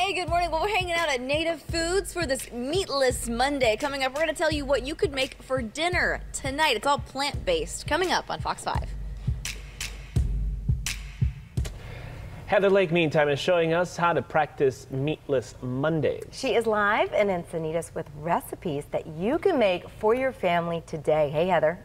Hey, good morning. Well, we're hanging out at Native Foods for this Meatless Monday. Coming up, we're going to tell you what you could make for dinner tonight. It's all plant-based. Coming up on Fox 5. Heather Lake, meantime, is showing us how to practice Meatless Mondays. She is live in Encinitas with recipes that you can make for your family today. Hey, Heather.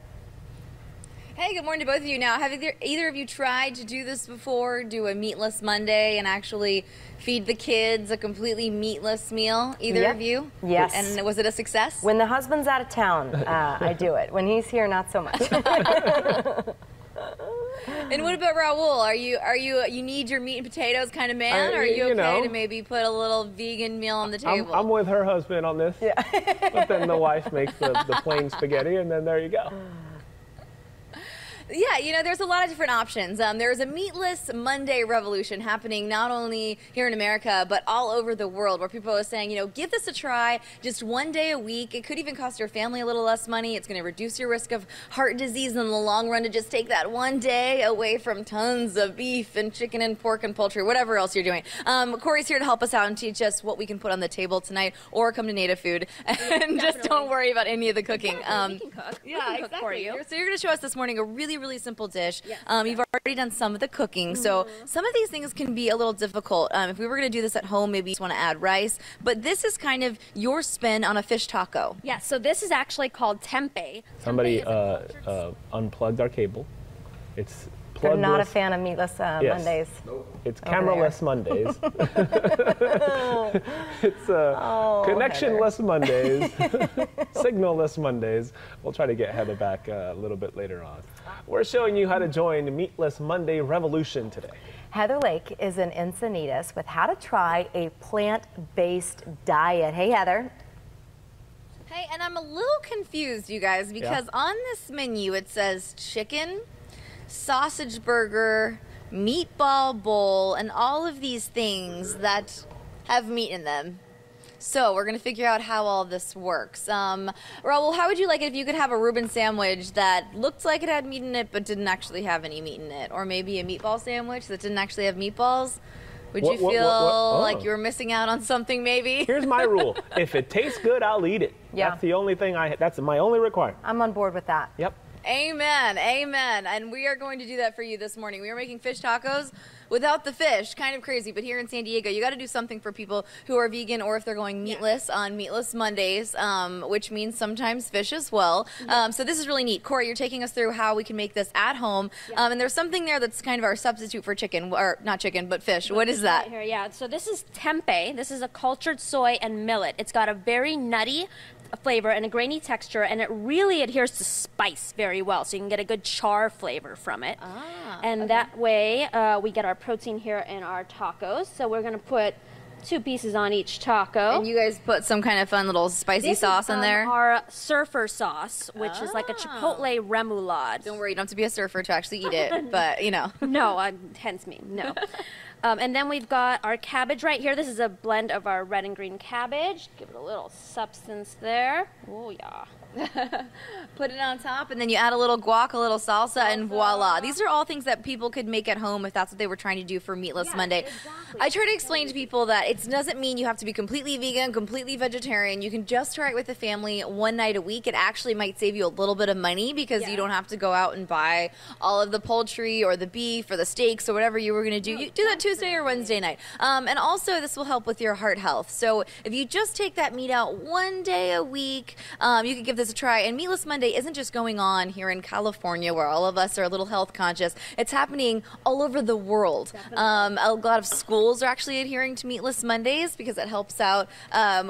Hey, good morning to both of you. Now, have either of you tried to do this before, do a Meatless Monday and actually feed the kids a completely meatless meal? Either of you? Yes. And was it a success? When the husband's out of town, I do it. When he's here, not so much. And what about Raul? Are you need your meat and potatoes kind of man? Or are you okay to maybe put a little vegan meal on the table? I'm with her husband on this. Yeah. But then the wife makes the plain spaghetti, and then there you go. Yeah, you know, there's a lot of different options. There's a Meatless Monday revolution happening not only here in America, but all over the world, where people are saying, you know, give this a try just one day a week. It could even cost your family a little less money. It's going to reduce your risk of heart disease in the long run to just take that one day away from tons of beef and chicken and pork and poultry, whatever else you're doing. Corey's here to help us out and teach us what we can put on the table tonight, or come to Native Food and just don't worry about any of the cooking. We can cook. Yeah, we can cook for you. So you're going to show us this morning a really simple dish. Yes. You've already done some of the cooking, so some of these things can be a little difficult. If we were going to do this at home, maybe you just want to add rice, but this is kind of your spin on a fish taco. Yeah, so this is actually called tempeh. Somebody unplugged our cable. It's plugged. I'm not a fan of meatless Mondays. Nope. It's cameraless Mondays. It's connectionless Mondays. Signalless Mondays. We'll try to get Heather back a little bit later on. We're showing you how to join the Meatless Monday revolution today. Heather Lake is in Encinitas with how to try a plant-based diet. Hey, Heather. Hey, and I'm a little confused, you guys, because on this menu it says chicken, sausage burger, meatball bowl, and all of these things that have meat in them. So we're going to figure out how all this works. Raul, how would you like it if you could have a Reuben sandwich that looked like it had meat in it but didn't actually have any meat in it? Or maybe a meatball sandwich that didn't actually have meatballs? Would you feel like you were missing out on something maybe? Here's my rule. If it tastes good, I'll eat it. Yeah. That's the only thing that's my only requirement. I'm on board with that. Yep. Amen, amen. And we are going to do that for you this morning. We are making fish tacos without the fish. Kind of crazy, but here in San Diego, you got to do something for people who are vegan, or if they're going meatless on Meatless Mondays, which means sometimes fish as well. So this is really neat. Corey, you're taking us through how we can make this at home. And there's something there that's kind of our substitute for chicken, or not chicken, but fish. What is that? Right here, yeah. So this is tempeh. This is a cultured soy and millet. It's got a very nutty flavor and a grainy texture, and it really adheres to spice very well, so you can get a good char flavor from it. And that way we get our protein here in our tacos. So we're going to put 2 pieces on each taco. And you guys put some kind of fun little spicy sauce in there? Our surfer sauce, which is like a chipotle remoulade. Don't worry, you don't have to be a surfer to actually eat it, but you know. No, hence me, no. And then we've got our cabbage right here. This is a blend of our red and green cabbage. Give it a little substance there. Oh, yeah. Put it on top, and then you add a little guac, a little salsa, and voila. These are all things that people could make at home if that's what they were trying to do for Meatless Monday. Exactly. I try to explain to people that it doesn't mean you have to be completely vegan, completely vegetarian. You can just try it with the family one night a week. It actually might save you a little bit of money because you don't have to go out and buy all of the poultry or the beef or the steaks or whatever you were going to do. You do that Tuesday or Wednesday night. And also, this will help with your heart health. So if you just take that meat out one day a week, you could give this a try. And Meatless Monday isn't just going on here in California, where all of us are a little health conscious. It's happening all over the world. A lot of schools are actually adhering to Meatless Mondays because it helps out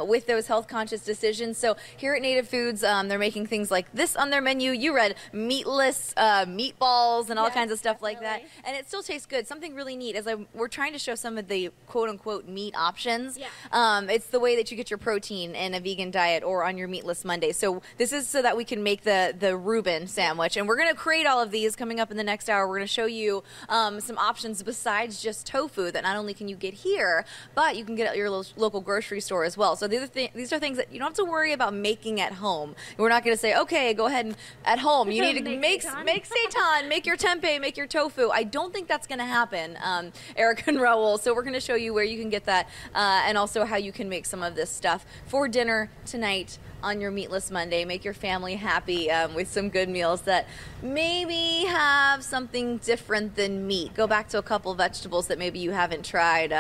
with those health conscious decisions. So here at Native Foods, they're making things like this on their menu. You read meatless meatballs and all kinds of stuff like that. And it still tastes good. Something really neat is we're trying to show some of the quote-unquote meat options. It's the way that you get your protein in a vegan diet or on your Meatless Monday. So this is so that we can make the Reuben sandwich. And we're going to create all of these coming up in the next hour. We're going to show you some options besides just tofu that not only can you get here, but you can get at your local grocery store as well. So these are things that you don't have to worry about making at home. We're not going to say, okay, go ahead and at home you need to make seitan, make your tempeh, make your tofu. I don't think that's going to happen, Erica and Raul. So we're going to show you where you can get that and also how you can make some of this stuff for dinner tonight on your Meatless Monday. Make your family happy with some good meals that maybe have something different than meat. Go back to a couple vegetables that maybe you haven't tried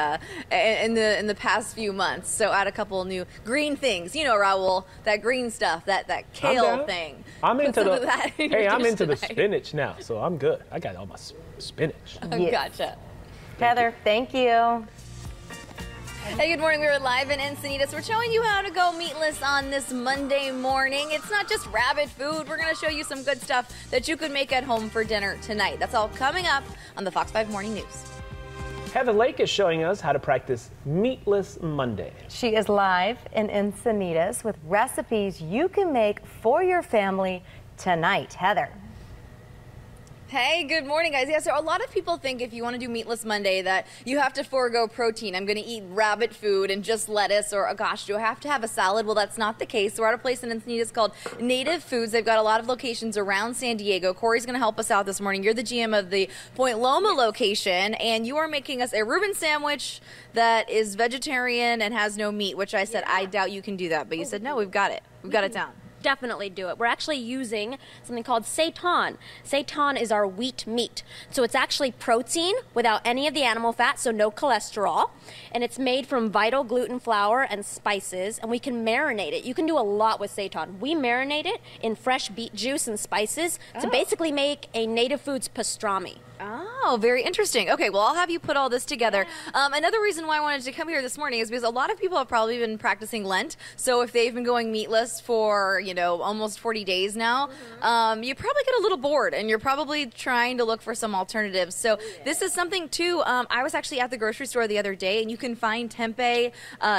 in the past few months. So add a couple new green things. You know, Raul, that green stuff, that kale thing. I'm into I'm into the tonight. spinach now, so I'm good. I got all my spinach. Yes. Gotcha. Heather, thank you. Hey, good morning. We are live in Encinitas. We're showing you how to go meatless on this Monday morning. It's not just rabbit food. We're going to show you some good stuff that you could make at home for dinner tonight. That's all coming up on the Fox 5 Morning News. Heather Lake is showing us how to practice Meatless Monday. She is live in Encinitas with recipes you can make for your family tonight. Heather. Hey, good morning, guys. Yeah, so a lot of people think if you want to do Meatless Monday that you have to forego protein. I'm going to eat rabbit food and just lettuce, or, oh gosh, do I have to have a salad? Well, that's not the case. We're at a place in Encinitas called Native Foods. They've got a lot of locations around San Diego. Corey's going to help us out this morning. You're the GM of the Point Loma location, and you are making us a Reuben sandwich that is vegetarian and has no meat, which I said, I doubt you can do that. But you said, no, we've got it. We've got it down. Definitely do it. We're actually using something called seitan. Seitan is our wheat meat. So it's actually protein without any of the animal fat, so no cholesterol. And it's made from vital gluten flour and spices, and we can marinate it. You can do a lot with seitan. We marinate it in fresh beet juice and spices to basically make a Native Foods pastrami. Oh, very interesting. Okay, well, I'll have you put all this together. Another reason why I wanted to come here this morning is because a lot of people have probably been practicing Lent. So if they've been going meatless for, almost 40 days now, you probably get a little bored and you're probably trying to look for some alternatives. So this is something, too. I was actually at the grocery store the other day, and you can find tempeh,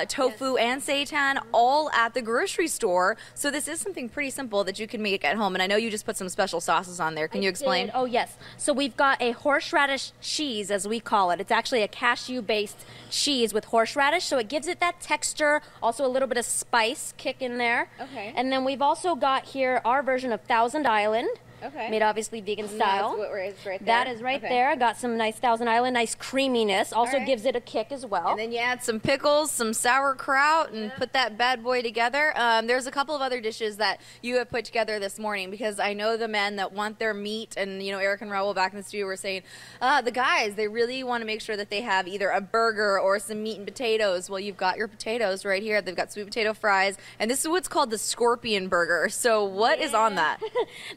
tofu, and seitan all at the grocery store. So this is something pretty simple that you can make at home. And I know you just put some special sauces on there. Can you explain? Oh, yes. So we've got a horseradish cheese, as we call it. It's actually a cashew-based cheese with horseradish, so it gives it that texture, also a little bit of spice kick in there. Okay. And then we've also got here our version of Thousand Island. Okay. Made obviously vegan style. That's what is right there. That is right there. Got some nice Thousand Island, nice creaminess. Also right. gives it a kick as well. And then you add some pickles, some sauerkraut, and put that bad boy together. There's a couple of other dishes that you have put together this morning, because I know the men that want their meat, and Eric and Raul back in the studio were saying, the guys, they really want to make sure that they have either a burger or some meat and potatoes. Well, you've got your potatoes right here. They've got sweet potato fries, and this is what's called the scorpion burger. So what is on that?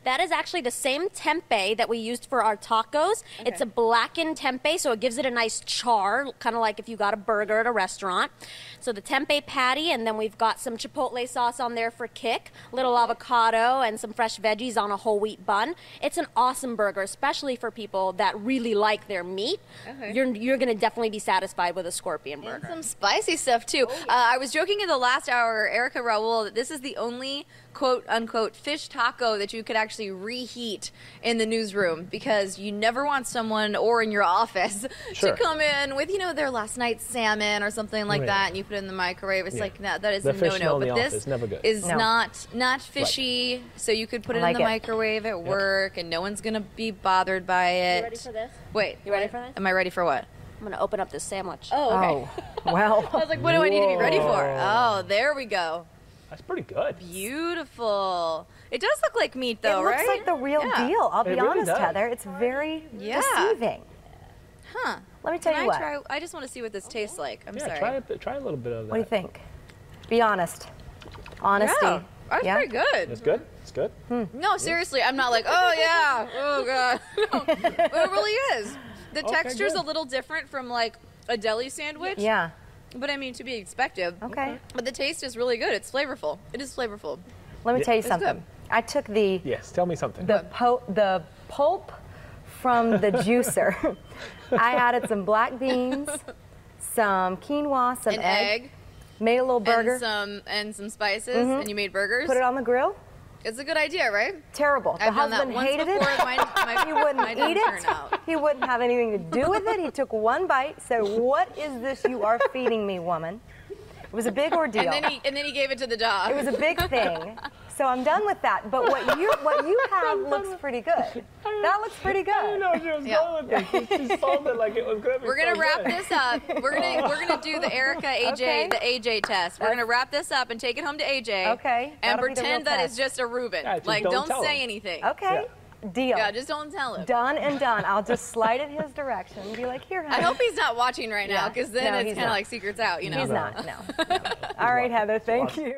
That is actually the same tempeh that we used for our tacos. Okay. It's a blackened tempeh, so it gives it a nice char, kind of like if you got a burger at a restaurant. So the tempeh patty, and then we've got some chipotle sauce on there for kick, little avocado, and some fresh veggies on a whole wheat bun. It's an awesome burger, especially for people that really like their meat. Okay. You're going to definitely be satisfied with a scorpion burger. And some spicy stuff, too. I was joking in the last hour, Erica, Raul, that this is the only quote-unquote fish taco that you could actually reheat in the newsroom, because you never want someone or in your office Sure. to come in with, their last night's salmon or something like Right. that, and you put it in the microwave. It's like, no, that is The a fish smell no-no. in the But office, this never good. is No. not fishy, so you could put it I like in the it. microwave at work, and no one's going to be bothered by it. You ready for this? Wait. You ready for this? Am I ready for what? I'm going to open up this sandwich. Oh, okay. Oh, well. I was like, what do I need to be ready for? Whoa. Oh, there we go. That's pretty good. Beautiful. It does look like meat, though, It looks right? like the real Yeah. deal. I'll be It really honest, does. Heather. It's very Yeah. deceiving. Huh. Let me tell Can you I what. try? I just want to see what this tastes like. I'm Yeah, sorry. try a little bit of that. What do you think? Be honest. Honesty. Yeah, that's Yeah? pretty good. It's good? It's good? No, seriously, I'm not like, oh yeah, oh god. No, but it really is. The Okay, texture's good. a little different from like a deli sandwich. Yeah. But I mean, to be expected. Okay. But the taste is really good. It's flavorful. It is flavorful. Let me tell you It's something. good. I took the Yes, tell me something. the pulp from the juicer. I added some black beans, some quinoa, some An egg, made a little burger, and some spices, and you made burgers. put it on the grill. It's a good idea, right? Terrible. The I've done that husband once hated before. it. He wouldn't mine eat didn't turn it. out. He wouldn't have anything to do with it. He took one bite. So what is this you are feeding me, woman? It was a big ordeal. And then he gave it to the dog. It was a big thing. So I'm done with that. But what you have looks pretty good. That looks pretty good. I didn't know she was going with this. She sold it like it was going to be We're gonna so wrap good. this up. We're gonna do the Erica AJ Okay. the AJ test. We're gonna wrap this up and take it home to AJ. Okay, And that'll be the pretend real that test. it's just a Reuben. Yeah, just like don't don't tell say him. anything. Okay. Deal. Yeah, just don't tell him. Done and done. I'll just slide it his direction and be like, here, honey. I hope he's not watching right now, Yeah. because then No, it's he's kind of not. like secrets out, you know. He's not. No. All right, Heather. Thank you.